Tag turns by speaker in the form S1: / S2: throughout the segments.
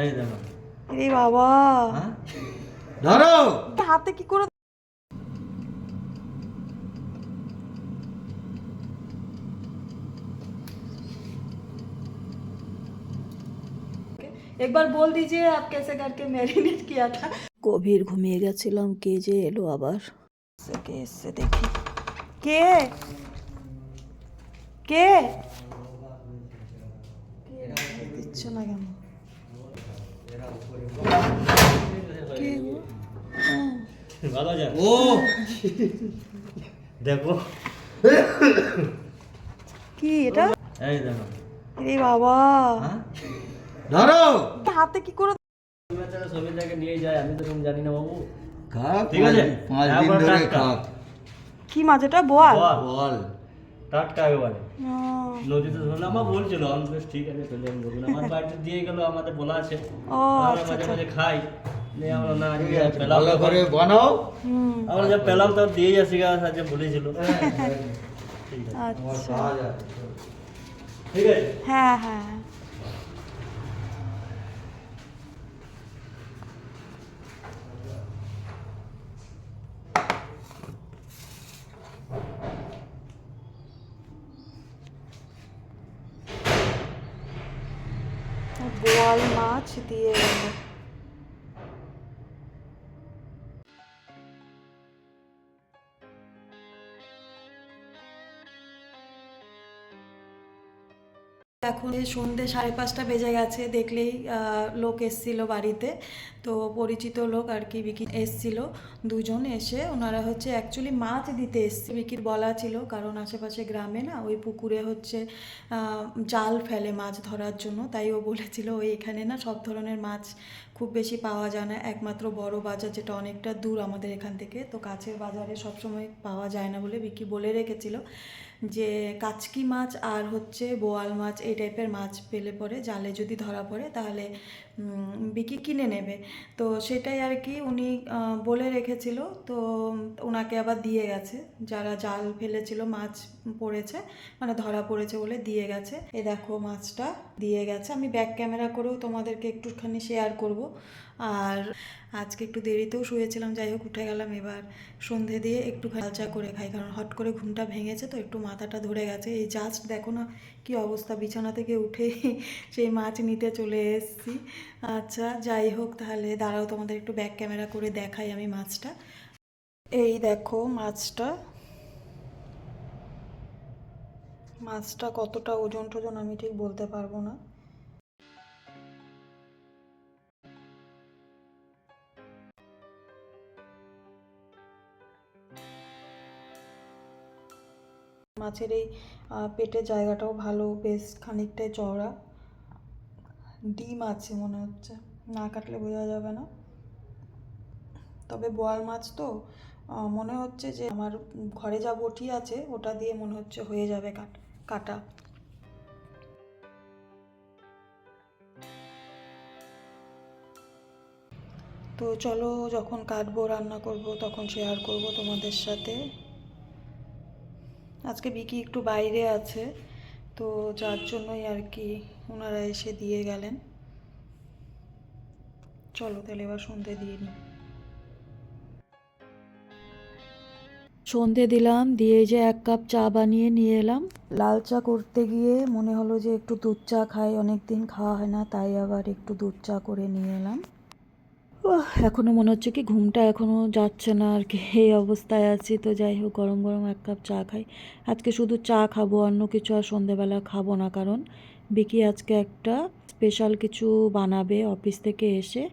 S1: এই দেখো।
S2: রে বাবা,
S1: হ্যাঁ ধরো।
S2: হাতে কি করে? एक बार बोल दीजिए आप कैसे करके मैरिनेट किया था। গভীর ঘুমিয়ে গেছিলাম, কে যে এলো আবার। কে এসছে দেখি। কে কে দিচ্ছ না কেন? কে গো?
S1: ভালো আছেন? ও দেখো
S2: কি এটা?
S1: এই দেখো।
S2: রে বাবা,
S1: হ্যাঁ ধরো।
S2: হাতে কি করে?
S1: ছবিটাকে নিয়ে যায়, আমি তো তুমি জানি না বাবু।
S3: খাক,
S1: ঠিক আছে,
S3: 5 দিন ধরে খাক।
S2: কি মাছ এটা? বোয়াল?
S3: বল।
S1: টাটকা একেবারে
S2: ও,
S1: নদীতে ধরলে আমার বলছিল আমি বেশ ঠিক আছে চলে আমি বলবো না, আমার বাড়িতে দিয়ে গেল, আমাদের বলা আছে
S2: ও
S1: আমরা
S2: আচ্ছা
S1: মাঝে
S2: আচ্ছা।
S1: মাঝে খাই। নিয়ে আমরা না আজকে
S3: ঠিক আছে,
S1: পেলাম
S3: ভালো করে বানাও।
S2: হুম,
S1: আমরা যা পেলাম তো দিয়ে যাচ্ছি আজকে বলেছিল। ঠিক আছে
S3: আমার
S2: আচ্ছা।
S3: খাওয়া যায়।
S1: ঠিক আছে।
S2: হ্যাঁ হ্যাঁ। বোয়াল মাছ দিয়ে গেল। এখন এই সন্ধ্যে 5:30 বেজে গেছে, দেখলেই লোক এসছিল বাড়িতে। তো পরিচিত লোক আর কি, বিকি এসছিল দুজন, এসে ওনারা হচ্ছে অ্যাকচুয়ালি মাছ দিতে এসছে। বিকির বলা ছিল কারণ আশেপাশে গ্রামে না ওই পুকুরে হচ্ছে জাল ফেলে মাছ ধরার জন্য, তাই ও বলেছিল ওই এখানে না সব ধরনের মাছ খুব বেশি পাওয়া যায় না, একমাত্র বড় বাজার যেটা অনেকটা দূর আমাদের এখান থেকে, তো কাছের বাজারে সবসময় পাওয়া যায় না বলে বিকি বলে রেখেছিল যে কাচকি মাছ আর হচ্ছে বোয়াল মাছ এই টাইপের মাছ পেলে পরে জালে যদি ধরা পড়ে তাহলে বিকি কিনে নেবে। তো সেটাই আর কি উনি বলে রেখেছিল। তো ওনাকে আবার দিয়ে গেছে, যারা জাল ফেলেছিল মাছ পড়েছে মানে ধরা পড়েছে বলে দিয়ে গেছে। এ দেখো মাছটা দিয়ে গেছে, আমি ব্যাক ক্যামেরা করেও তোমাদেরকে একটুখানি শেয়ার করব। আর আজকে একটু দেরিতেও শুয়েছিলাম, যাই হোক উঠে গেলাম এবার সন্ধে দিয়ে একটুখানি লাল চা করে খাই, কারণ হট করে ঘুমটা ভেঙেছে তো একটু মাথাটা ধরে গেছে। এই জাস্ট দেখো না কি অবস্থা, বিছানা থেকে উঠে সেই মাছ নিতে চলে এসেছি। আচ্ছা যাই হোক, তাহলে দাঁড়াও তোমাদের একটু ব্যাক ক্যামেরা করে দেখাই আমি মাছটা। এই দেখো মাছটা, মাছটা কতটা ওজন টোজন আমি ঠিক বলতে পারবো না। মাছের এই পেটের জায়গাটাও ভালো, বেশ খানিকটাই চওড়া, ডিম আছে মনে হচ্ছে, না কাটলে বোঝা যাবে না। তবে বোয়াল মাছ তো মনে হচ্ছে যে আমার ঘরে যা বটি আছে ওটা দিয়ে মনে হচ্ছে হয়ে যাবে কাটা। তো চলো যখন কাটবো রান্না করব তখন শেয়ার করব তোমাদের সাথে। আজকে বিকি একটু বাইরে আছে, তো যার জন্যই আর কি ওনারা এসে দিয়ে গেলেন। চলো তাহলে এবার সন্ধে দিয়ে নিই। সন্ধে দিলাম, দিয়ে যে 1 কাপ চা বানিয়ে নিয়ে এলাম। লাল চা করতে গিয়ে মনে হলো যে একটু দুধ চা খাই, অনেকদিন খাওয়া হয় না, তাই আবার একটু দুধ চা করে নিয়ে এলাম। এখনও মনে হচ্ছে কি ঘুমটা এখনও যাচ্ছে না আর কি, এই অবস্থায় আছি। তো যাই হোক গরম গরম 1 কাপ চা খাই। আজকে শুধু চা খাবো, অন্য কিছু আর সন্ধেবেলা খাবো না, কারণ বিকি আজকে একটা স্পেশাল কিছু বানাবে অফিস থেকে এসে,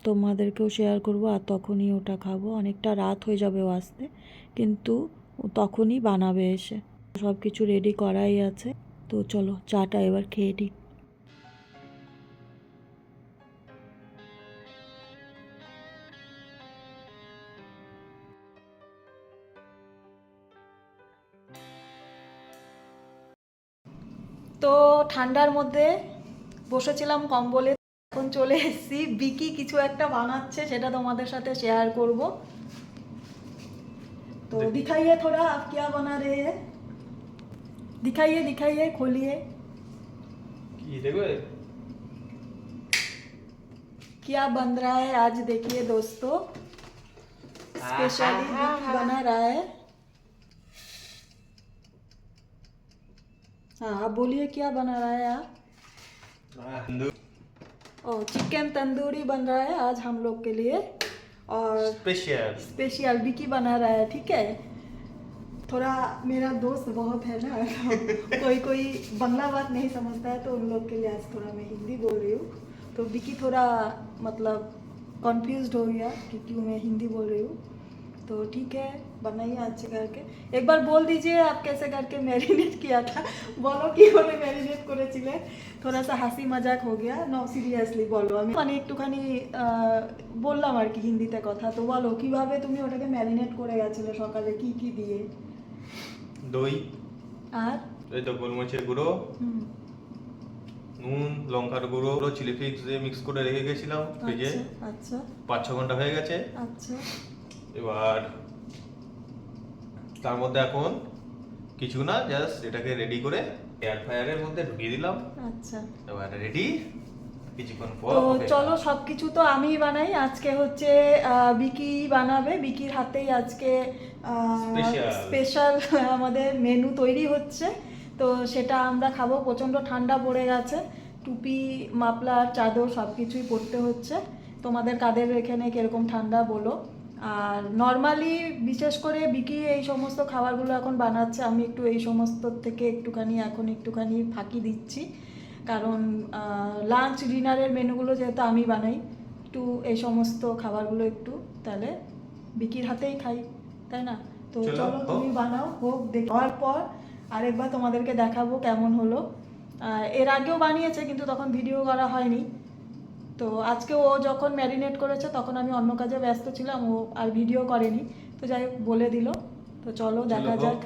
S2: তোমাদেরকেও শেয়ার করব, আর তখনই ওটা খাবো। অনেকটা রাত হয়ে যাবে ও আসতে, কিন্তু ও তখনই বানাবে এসে। সব কিছু রেডি করাই আছে, তো চলো চাটা এবার খেয়ে নিই। তো ঠান্ডার মধ্যে বসেছিলাম কম্বলে, এখন চলে এসেছি, বিকি কিছু একটা বানাচ্ছে সেটা তোমাদের সাথে শেয়ার করব। तो दिखाइए थोड़ा आप क्या बना रहे हैं, दिखाइए खोलिए।
S1: কি দেখবে?
S2: क्या बन रहा है आज देखिए दोस्तों, स्पेशली बना रहा है। हाँ आप बोलिए क्या बना रहा है आप? ओ चिकन तंदूरी बन रहा है आज हम लोग के लिए, और स्पेशल विकी बना रहा है, ठीक है। थोड़ा मेरा दोस्त बहुत है ना, तो कोई कोई बंगला बात नहीं समझता है, तो उन लोग के लिए आज थोड़ा मैं हिंदी बोल रही हूँ। तो विकी थोड़ा मतलब कॉन्फ्यूज्ड हो गया कि क्यों मैं हिंदी बोल रही हूँ। तो ठीक है, बनाइए अच्छे करके। एक बार बोल दीजिए आप कैसे करके मैरिनेट किया था, बोलो कि बोले मैरिनेट করেছিলে। थोड़ा सा হাসি मजाक हो गया, नो সিরিয়াসলি বলো। আমি মানে একটুখানি বললাম আর কি হিন্দিতে কথা। তো বলো কিভাবে তুমি ওটাকে ম্যারিনেট করে গেছিলে সকালে, কি কি দিয়ে?
S4: দই,
S2: আর
S4: এই তো গোলমরিচের গুঁড়ো, নুন, লঙ্কার গুঁড়ো, চিলি ফ্লেক্স দিয়ে মিক্স করে রেখে গেছিলাম ফ্রিজে।
S2: আচ্ছা
S4: 5-6 ঘন্টা হয়ে গেছে।
S2: আচ্ছা
S4: এবার তার মধ্যে এখন কিছু না, জাস্ট এটাকে রেডি করে এয়ার ফ্রায়ারের মধ্যে ঢুকিয়ে দিলাম।
S2: আচ্ছা
S4: এবার রেডি, কিছুক্ষণ পর
S2: তো
S4: হবে।
S2: চলো সবকিছু তো আমিই বানাই। আজকে হচ্ছে বিকি বানাবে, বিকির হাতেই আজকে স্পেশাল আমাদের মেনু তৈরি হচ্ছে। তো সেটা আমরা খাবো। প্রচণ্ড ঠান্ডা পড়ে গেছে, টুপি মাফলার চাদর সব কিছুই পরতে হচ্ছে। তোমাদের কাদের এখানে কীরকম ঠান্ডা বলো। আর নর্মালি বিশেষ করে বিকি এই সমস্ত খাবারগুলো এখন বানাচ্ছে, আমি একটু এই সমস্ত থেকে একটুখানি ফাঁকি দিচ্ছি, কারণ লাঞ্চ ডিনারের মেনুগুলো যেহেতু আমি বানাই, একটু এই সমস্ত খাবারগুলো একটু তাহলে বিকির হাতেই খাই, তাই না? তো চলো তুমি বানাও, হোক দেখার পর আরেকবার তোমাদেরকে দেখাবো কেমন হলো। এর আগেও বানিয়েছে কিন্তু তখন ভিডিও করা হয়নি। তো আজকে ও যখন ম্যারিনেট করেছে তখন আমি অন্য কাজে ব্যস্ত ছিলাম, ও আর ভিডিও করেনি। তো যাই হোক বলে দিল। তো চলো দেখা যাক,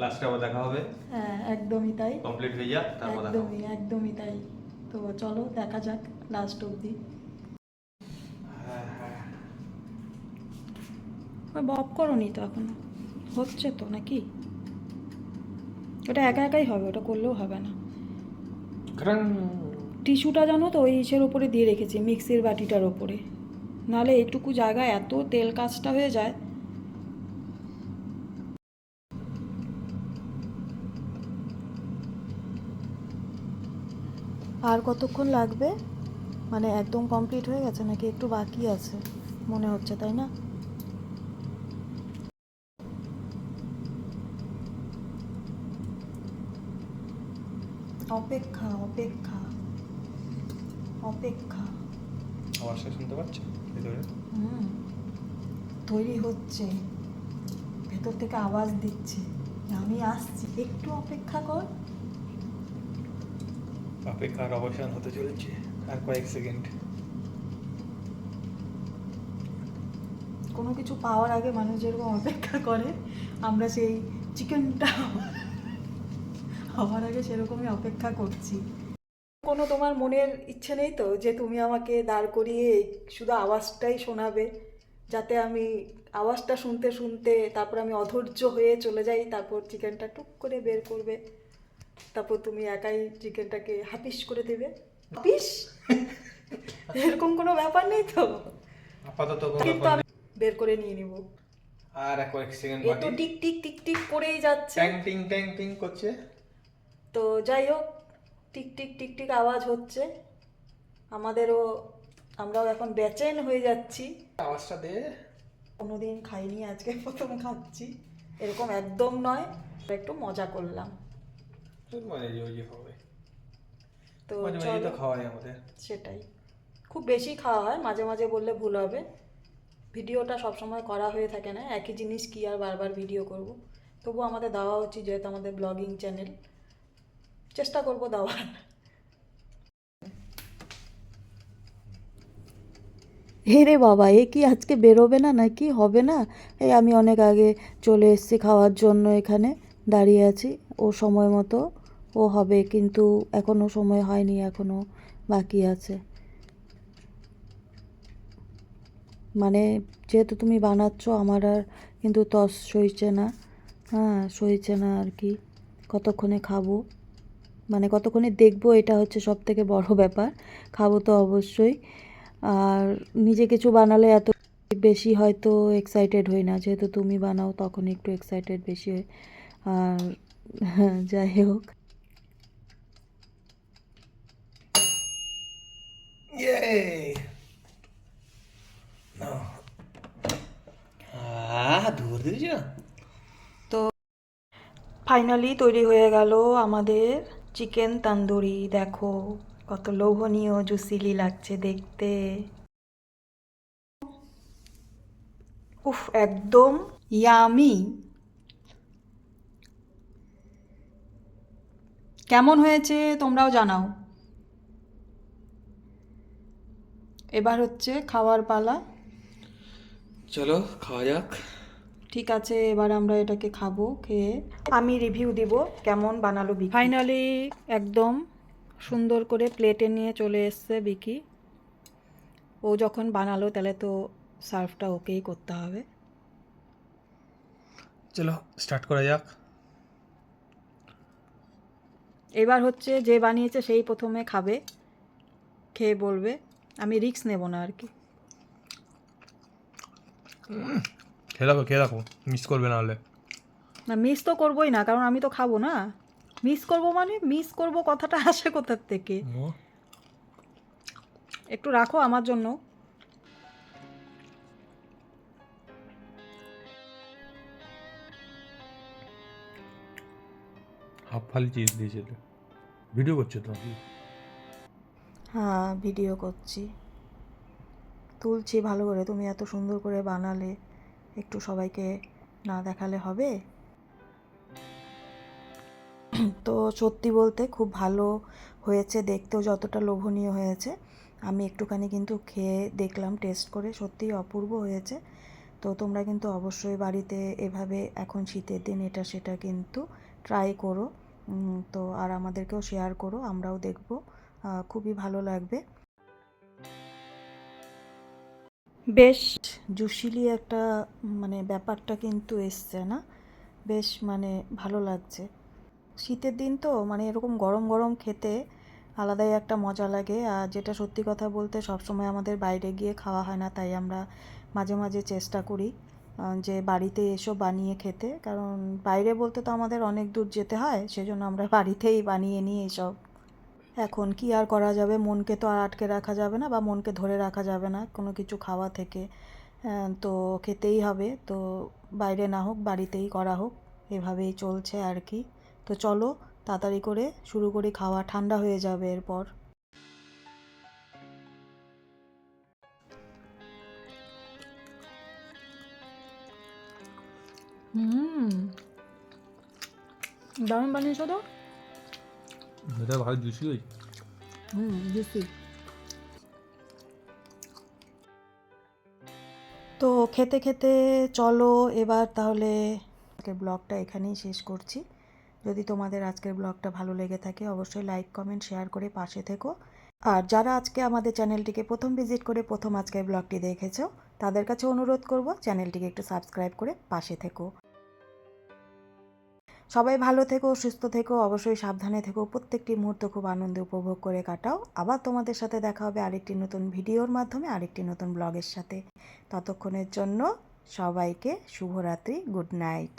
S4: লাস্টে আবার দেখা হবে।
S2: হ্যাঁ একদমই তাই,
S4: কমপ্লিট হয়ে যাক, তারপর দেখা হবে।
S2: একদমই তাই। তো চলো দেখা যাক লাস্ট অবধি। বপ করোনি তো এখনো, হচ্ছে তো নাকি? ওটা একা একাই হবে, ওটা করলেও হবে না। টিস্যুটা জানো তো ওই ইসের ওপরে দিয়ে রেখেছি, মিক্সির বাটিটার ওপরে, নাহলে এইটুকু জায়গায় এত তেল কাজটা হয়ে যায়। আর কতক্ষণ লাগবে? মানে একদম কমপ্লিট হয়ে গেছে নাকি একটু বাকি আছে মনে হচ্ছে, তাই না? অপেক্ষা অপেক্ষা অপেক্ষা।
S4: আওয়াজটা শুনতে পাচ্ছ ভিতরে?
S2: তৈরি হচ্ছে, ভেতর থেকে আওয়াজ দিচ্ছে আমি আসছি, একটু অপেক্ষা কর।
S4: অপেক্ষার অবসান হতে চলেছে, আর কয়েক সেকেন্ড।
S2: কোনো কিছু পাওয়ার আগে মানুষ যেরকম অপেক্ষা করে, আমরা সেই চিকেনটা হওয়ার আগে সেরকমই অপেক্ষা করছি। কোনো তোমার মনের ইচ্ছে নেই তো যে তুমি আমাকে দাঁড় করিয়ে শুধু আওয়াজটাই শোনাবে, যাতে আমি আওয়াজটা শুনতে শুনতে তারপর আমি অধৈর্য হয়ে চলে যাই, তারপর চিকেনটা টুক করে বের করবে, তারপর তুমি একাই চিকেনটাকে হাপিস করে দেবে? হাপিস এরকম কোনো ব্যাপার নেই তো?
S4: আপাতত
S2: কিন্তু আমি বের করে নিয়ে নিব।
S4: আর কয়েক সেকেন্ড
S2: এ
S4: বাকি।
S2: তো টিক টিক টিক টিক করেই যাচ্ছে।
S4: ট্যাং টিং করছে।
S2: তো যাই হোক, টিক টিক টিক টিক আওয়াজ হচ্ছে, আমরাও এখন বেচেন হয়ে যাচ্ছি।
S4: আওয়াজটা দে।
S2: কোনোদিন খাইনি, আজকে প্রথম খাচ্ছি। এরকম একদম নয়, একটু মজা করলাম।
S4: মানে ওই হবে
S2: তো
S4: তো খাওয়া হয় আমাদের,
S2: সেটাই। খুব বেশি খাওয়া হয়, মাঝে মাঝে বললে ভুল হবে। ভিডিওটা সবসময় করা হয়ে থাকে না, একই জিনিস কি আর বারবার ভিডিও করব। তবু আমাদের দেওয়া উচিত, যেহেতু আমাদের ব্লগিং চ্যানেল, চেষ্টা করব দেওয়ার। রে বাবা, এ কি আজকে বেরোবে না নাকি? হবে না? এই আমি অনেক আগে চলে এসেছি খাওয়ার জন্য, এখানে দাঁড়িয়ে আছি। ও সময় মতো ও হবে, কিন্তু এখনও সময় হয়নি, এখনও বাকি আছে। মানে যেহেতু তুমি বানাচ্ছ, আমার আর কিন্তু তস সইছে না, সইছে না আর কি। কতক্ষণে খাবো, মানে কতক্ষণে দেখবো, এটা হচ্ছে সব থেকে বড় ব্যাপার। খাবো তো অবশ্যই। আর নিজে কিছু বানালে এত বেশি হয়তো এক্সাইটেড হই না, যেহেতু তুমি বানাও তখন একটু এক্সাইটেড বেশি হয়। আর যাই হোক,
S4: ধুয়ে দিয়েছি না?
S2: তো ফাইনালি তৈরি হয়ে গেল আমাদের চিকেন তান্দুরি। দেখো কত লোভনীয় জুসিলি লাগছে দেখতে। উফ, একদম ইয়ামি। কেমন হয়েছে তোমরাও জানাও। এবার হচ্ছে খাওয়ার পালা।
S4: চলো খাওয়া যাক।
S2: ঠিক আছে, এবার আমরা এটাকে খাবো। খেয়ে আমি রিভিউ দিব কেমন বানালো বিকি। ফাইনালি একদম সুন্দর করে প্লেটে নিয়ে চলে এসছে বিকি। ও যখন বানালো তাহলে তো সার্ভটা ওকেই করতে হবে।
S4: চলো স্টার্ট করা যাক।
S2: এবার হচ্ছে যে বানিয়েছে সেই প্রথমে খাবে, খেয়ে বলবে। আমি রিস্ক নেব না আর কি।
S4: খেয়ে দেখো, মিস করবে না হলে।
S2: না, মিস তো করবোই না, কারণ আমি তো খাবো না। মিস করব মানে মিস করব কথাটা আসে কোথার থেকে? একটু রাখো আমার জন্য।
S4: হাফ ফালি চিজ দিয়েছিল। ভিডিও করছো তো?
S2: হ্যাঁ, ভিডিও করছি, তুলছি ভালো করে। তুমি এত সুন্দর করে বানালে, একটু সবাইকে না দেখালে হবে? তো সত্যি বলতে খুব ভালো হয়েছে, দেখতেও যতটা লোভনীয় হয়েছে। আমি একটুখানি কিন্তু খেয়ে দেখলাম, টেস্ট করে, সত্যিই অপূর্ব হয়েছে। তো তোমরা কিন্তু অবশ্যই বাড়িতে এভাবে এখন শীতের দিন এটা সেটা কিন্তু ট্রাই করো। তো আর আমাদেরকেও শেয়ার করো, আমরাও দেখব, খুবই ভালো লাগবে। বেশ জুসিলি একটা মানে ব্যাপারটা কিন্তু এসছে না, বেশ মানে ভালো লাগছে। শীতের দিন তো মানে এরকম গরম গরম খেতে আলাদাই একটা মজা লাগে। আর যেটা সত্যি কথা বলতে, সবসময় আমাদের বাইরে গিয়ে খাওয়া হয় না, তাই আমরা মাঝে মাঝে চেষ্টা করি যে বাড়িতে এসব বানিয়ে খেতে। কারণ বাইরে বলতে তো আমাদের অনেক দূর যেতে হয়, সেজন্য আমরা বাড়িতেই বানিয়ে নিই এসব। এখন কি আর করা যাবে, মনকে তো আর আটকে রাখা যাবে না, বা মনকে ধরে রাখা যাবে না কোনো কিছু খাওয়া থেকে। তো খেতেই হবে, তো বাইরে না হোক বাড়িতেই করা হোক, এভাবেই চলছে আর কি। তো চলো তাড়াতাড়ি করে শুরু করি খাওয়া, ঠান্ডা হয়ে যাবে এরপর। দারুণ বানিয়েছো তো।
S4: এটা ভালো জুসি হয়েছে।
S2: জুসি। তো খেতে খেতে চলো এবার তাহলে আজকের ব্লগটা এখানেই শেষ করছি। যদি তোমাদের আজকের ব্লগটা ভালো লেগে থাকে অবশ্যই লাইক কমেন্ট শেয়ার করে পাশে থেকো। আর যারা আজকে আমাদের চ্যানেলটিকে প্রথম ভিজিট করে প্রথম আজকের ব্লগটি দেখেছো, তাদের কাছে অনুরোধ করব চ্যানেলটিকে একটু সাবস্ক্রাইব করে পাশে থেকো। সবাই ভালো থেকো, সুস্থ থেকো, অবশ্যই সাবধানে থেকো, প্রত্যেকটি মুহূর্ত খুব আনন্দে উপভোগ করে কাটাও। আবার তোমাদের সাথে দেখা হবে আরেকটি নতুন ভিডিওর মাধ্যমে, আরেকটি নতুন ব্লগের সাথে। ততক্ষণের জন্য সবাইকে শুভরাত্রি, গুড নাইট।